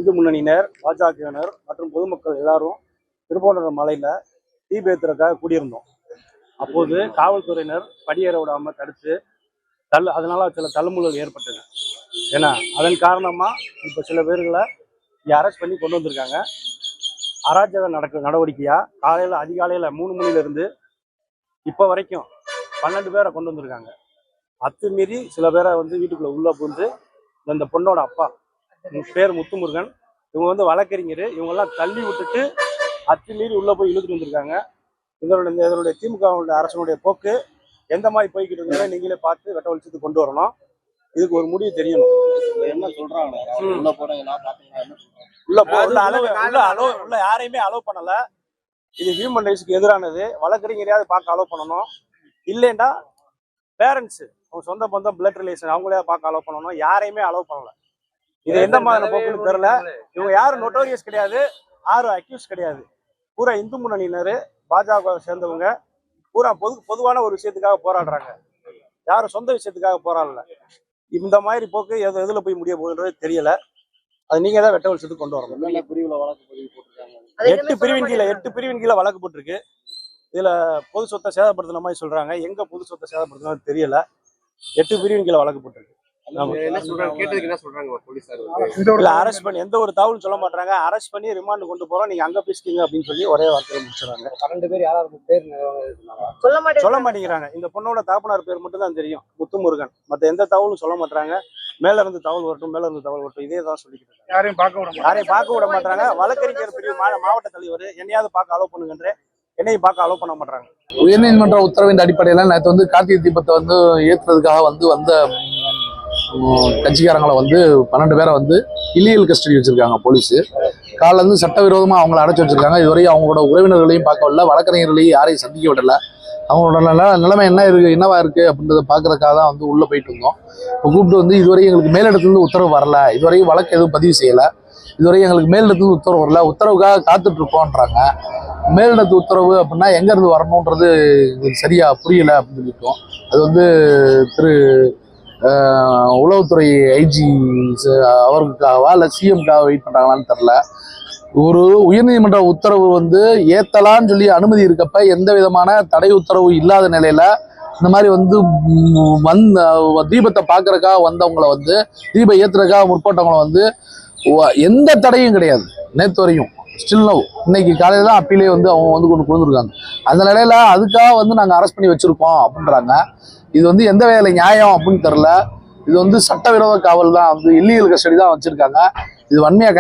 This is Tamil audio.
இந்து முன்னணியினர், பாஜகவினர் மற்றும் பொதுமக்கள் எல்லாரும் திருப்போணர் மலையில தீபேத்துறதுக்காக கூடியிருந்தோம். அப்போது காவல்துறையினர் படியேற விடாம தடுத்து அதனால சில தள்ளுமுள்ளல் ஏற்பட்டது. ஏன்னா அதன் காரணமா இப்ப சில பேர்களை அரெஸ்ட் பண்ணி கொண்டு வந்திருக்காங்க. அராஜக நடவடிக்கையா அதிகாலையில 3 மணில இருந்து இப்ப வரைக்கும் 12 பேரை கொண்டு வந்திருக்காங்க. அத்துமீறி சில பேரை வீட்டுக்குள்ள உள்ள புகுந்து இந்த பொண்ணோட அப்பா பேர் முத்துமுருகன், இவங்க வழக்கறிஞர், இவங்கெல்லாம் தள்ளி விட்டுட்டு அத்துமீறி உள்ள போய் இழுத்துட்டு வந்திருக்காங்க. இதனுடைய திமுக அரசனுடைய போக்கு எந்த மாதிரி போய்கிட்டு இருந்தா நீங்களே பார்த்து வெட்ட வெளிச்சத்துக்கு கொண்டு வரணும். இதுக்கு ஒரு முடிவு தெரியணும். என்ன சொல்றாங்க? உள்ள யாரையுமே அலோவ் பண்ணல. இது ஹியூமன் ரைட்ஸ்க்கு எதிரானது. வழக்கறிஞரையாவது பார்க்க அலோவ் பண்ணணும். இல்லைன்னா பேரண்ட்ஸ், அவங்க சொந்த பந்தம், பிளட் ரிலேஷன், அவங்களே பார்க்க அலோவ் பண்ணணும். யாரையுமே அலோவ் பண்ணல. இது எந்த மாதிரி போக்குன்னு தெரியல. இவங்க யாரும் நோட்டோரியஸ் கிடையாது, யாரும் அக்யூஸ் கிடையாது. பூரா இந்து முன்னணியினர், பாஜக சேர்ந்தவங்க பூரா பொதுவான ஒரு விஷயத்துக்காக போராடுறாங்க. யாரும் சொந்த விஷயத்துக்காக போராடல. இந்த மாதிரி போக்கு எதுல போய் முடிய போகுதுன்றது தெரியல. அது நீங்க தான் வெட்ட வெளிச்சத்துக்கு கொண்டு வரணும். 8 பிரிவின் கீழே வழக்கு போட்டிருக்கு. இதுல பொது சொத்தை சேதப்படுத்தின மாதிரி சொல்றாங்க. எங்க பொது சொத்தை சேதப்படுத்தினது தெரியல. 8 பிரிவின் கீழே வழக்கு போட்டிருக்கு. அரெஸ்ட் பண்ணி எந்த ஒரு தகவலும் சொல்ல மாட்டாங்க. அரெஸ்ட் பண்ணி ரிமாண்ட் கொண்டு போறோம், நீங்க அங்க பேசிட்டீங்க அப்படின்னு சொல்லி ஒரே வார்த்தையில முடிச்சுறாங்க. 12 பேர் யாராவது பேர் சொல்ல மாட்டேங்கிறாங்க. இந்த பொண்ணோட தகப்பனார் பேர் மட்டும் தான் தெரியும், முத்துமுருகன். மத்த எந்த தகவலும் சொல்ல மாட்டாங்க. மேல இருந்து தகவல் வரட்டும், இதே தான் சொல்லிக்கிட்டு இருக்காங்க. யாரையும் பார்க்க விட மாட்டாங்க. வழக்கறிஞர் பிரிவு மாவட்ட தலைவர் என்னையாவது பார்க்க அலோவ் பண்ணுங்கன்ற, என்னையும் பார்க்க அலோவ் பண்ண மாட்டாங்க. உயர்நீதிமன்ற உத்தரவின் அடிப்படையில நேற்று கார்த்திகை தீபத்தை ஏற்றுறதுக்காக வந்த கட்சிக்காரங்களை 12 பேரை இல்லீகல் கஸ்டடி வச்சிருக்காங்க போலீஸ். காலைல இருந்து சட்டவிரோதமா அவங்களை அடைச்சு வச்சிருக்காங்க. இதுவரையும் அவங்களோட உறவினர்களையும் பார்க்கவில்லை, வழக்கறிஞர்களையும் யாரையும் சந்திக்க விடல. அவங்களோட நிலைமை என்னவா இருக்கு அப்படின்றத பாக்குறதுக்காக தான் உள்ள போயிட்டு இருந்தோம். இப்போ கூப்பிட்டு இதுவரையும் எங்களுக்கு மேலிடத்துலேருந்து உத்தரவு வரல, இதுவரையும் வழக்கு எதுவும் பதிவு செய்யலை, இதுவரையும் எங்களுக்கு மேலிடத்துலேருந்து உத்தரவு வரல, உத்தரவுக்காக காத்துட்டு இருக்கோன்றாங்க. மேலிடத்து உத்தரவு அப்படின்னா எங்க இருந்து வரணுன்றது எங்களுக்கு சரியா புரியல அப்படின்னு சொல்லிட்டோம். அது திரு உளவுத்துறை ஐஜி அவருக்காகவா இல்லை சிஎம்காக வெயிட் பண்றாங்களான்னு தெரியல. ஒரு உயர்நீதிமன்ற உத்தரவு ஏத்தலான்னு சொல்லி அனுமதி இருக்கப்ப எந்த விதமான தடை உத்தரவு இல்லாத நிலையில இந்த மாதிரி தீபத்தை பாக்குறதுக்காக வந்தவங்களை தீபம் ஏத்துறதுக்காக முற்பட்டவங்களை எந்த தடையும் கிடையாது. நேற்று வரையும் ஸ்டில் நவ் இன்னைக்கு காலையில தான் அப்பீலே அவங்க கொண்டு கொடுத்துருக்காங்க. அந்த நிலையில அதுக்காக நாங்க அரெஸ்ட் பண்ணி வச்சிருக்கோம் அப்படின்றாங்க. இது எந்த வேலை நியாயம் அப்படின்னு தெரியல. இது சட்டவிரோத காவல் தான், இல்லீகல் கஸ்டடி தான் வச்சிருக்காங்க. இது வன்மையா